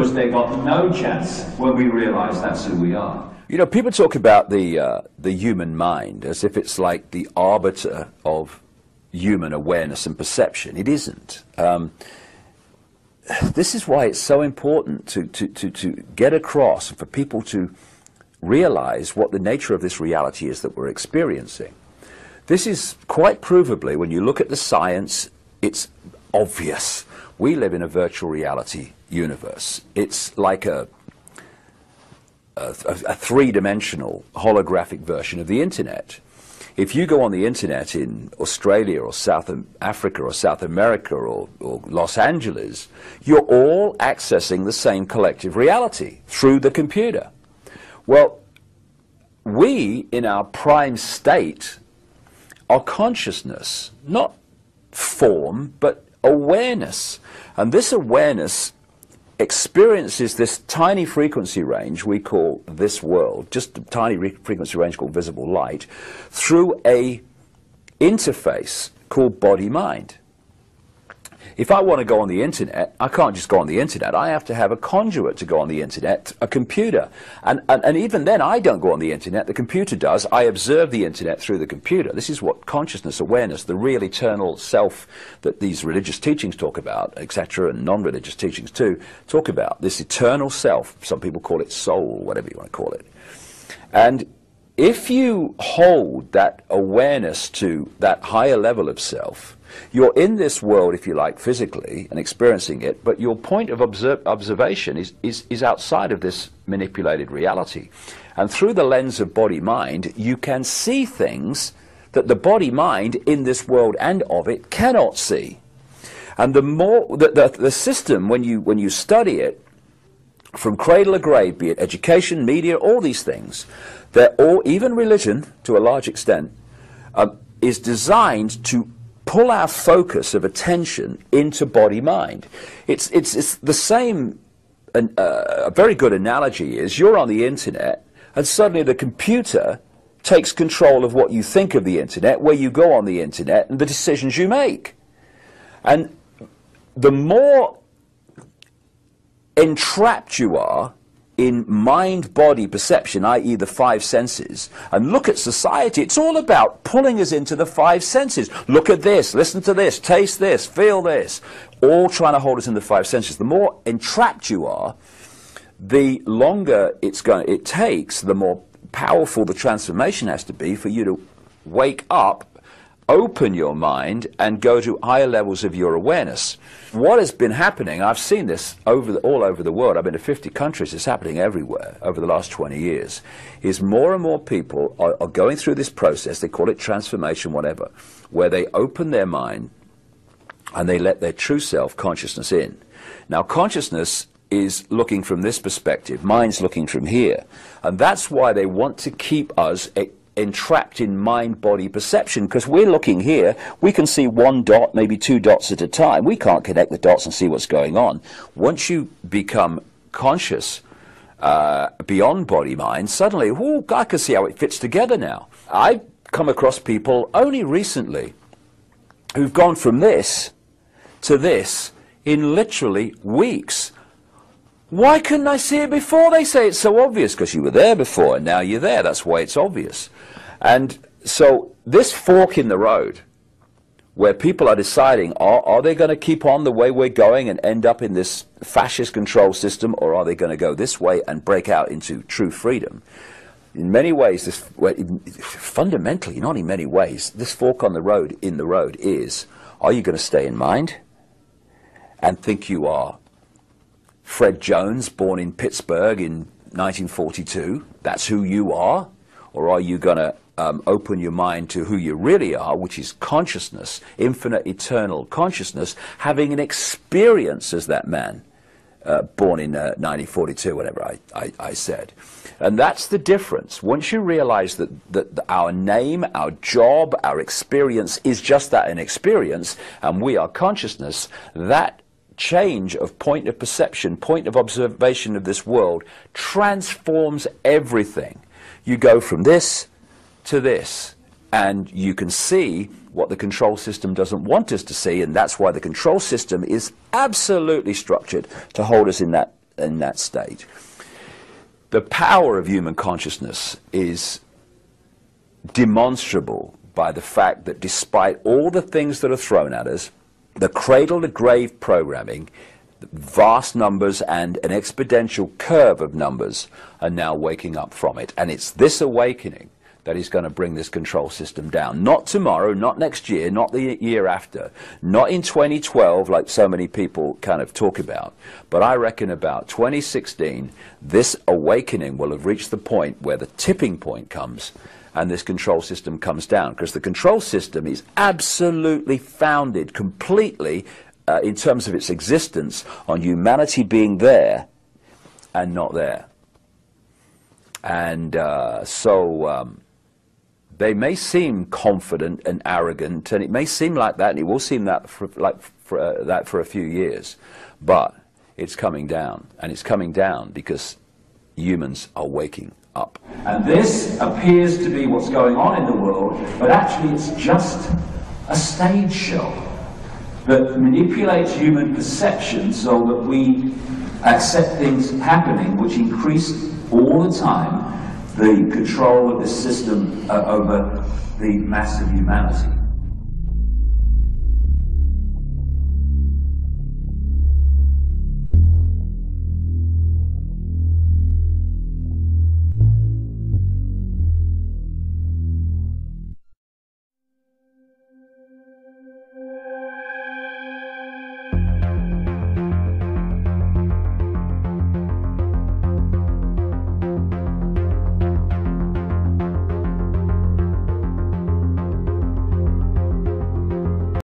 because they got no chance when we realize that's who we are. You know, people talk about the human mind as if it's like the arbiter of human awareness and perception. It isn't. This is why it's so important to get across, for people to realize what the nature of this reality is that we're experiencing. This is quite provably, when you look at the science, it's obvious. We live in a virtual reality universe. It's like a three-dimensional holographic version of the internet. If you go on the internet in Australia or South Africa or South America or Los Angeles, you're all accessing the same collective reality through the computer. Well, we, in our prime state, are consciousness, not form, but awareness. And this awareness experiences this tiny frequency range we call this world, just a tiny frequency range called visible light, through a interface called body-mind. If I want to go on the internet, I can't just go on the internet. I have to have a conduit to go on the internet, a computer. And even then, I don't go on the internet. The computer does. I observe the internet through the computer. This is what consciousness, awareness, the real eternal self that these religious teachings talk about, etc., and non-religious teachings too, talk about. This eternal self. Some people call it soul, whatever you want to call it. And if you hold that awareness to that higher level of self, you're in this world, if you like, physically and experiencing it, but your point of observation is outside of this manipulated reality. And through the lens of body-mind, you can see things that the body-mind in this world and of it cannot see. And the more the system, when you study it, from cradle to grave, be it education, media, all these things, they're all, even religion to a large extent, is designed to pull our focus of attention into body-mind. It's the same. A very good analogy is you're on the internet and suddenly the computer takes control of what you think of the internet, where you go on the internet, and the decisions you make. And the more entrapped you are in mind-body perception, i.e. the five senses, and look at society, it's all about pulling us into the five senses. Look at this, listen to this, taste this, feel this, all trying to hold us in the five senses. The more entrapped you are, the longer it takes, the more powerful the transformation has to be for you to wake up, open your mind, and go to higher levels of your awareness. What has been happening, I've seen this all over the world, I've been to 50 countries, it's happening everywhere over the last 20 years, is more and more people are going through this process, they call it transformation, whatever, where they open their mind and they let their true self consciousness in. Now, consciousness is looking from this perspective, mind's looking from here, and that's why they want to keep us entrapped in mind-body perception, because we're looking here, we can see one dot, maybe two dots at a time. We can't connect the dots and see what's going on. Once you become conscious beyond body-mind, suddenly, oh, I can see how it fits together now. I've come across people only recently who've gone from this to this in literally weeks. Why couldn't I see it before? They say it's so obvious, because you were there before and now you're there. That's why it's obvious. And so this fork in the road, where people are deciding, are they going to keep on the way we're going and end up in this fascist control system, or are they going to go this way and break out into true freedom? In many ways, fundamentally, not in many ways, this fork in the road is, are you going to stay in mind and think you are Fred Jones, born in Pittsburgh in 1942, that's who you are? Or are you going to open your mind to who you really are, which is consciousness, infinite, eternal consciousness, having an experience as that man born in 1942, whatever I said. And that's the difference. Once you realize that our name, our job, our experience is just that, an experience, and we are consciousness, that change of point of perception, point of observation of this world transforms everything. You go from this to this, and you can see what the control system doesn't want us to see, and that's why the control system is absolutely structured to hold us in that that state. The power of human consciousness is demonstrable by the fact that despite all the things that are thrown at us, the cradle-to-grave programming, vast numbers and an exponential curve of numbers are now waking up from it. And it's this awakening that is going to bring this control system down. Not tomorrow, not next year, not the year after, not in 2012 like so many people kind of talk about, but I reckon about 2016 this awakening will have reached the point where the tipping point comes and this control system comes down, because the control system is absolutely founded completely in terms of its existence on humanity being there and not there. And they may seem confident and arrogant, and it may seem like that, and it will seem that for a few years, but it's coming down, and it's coming down because humans are waking up. And this appears to be what's going on in the world, but actually it's just a stage show that manipulates human perception so that we accept things happening which increase all the time the control of this system over the mass of humanity.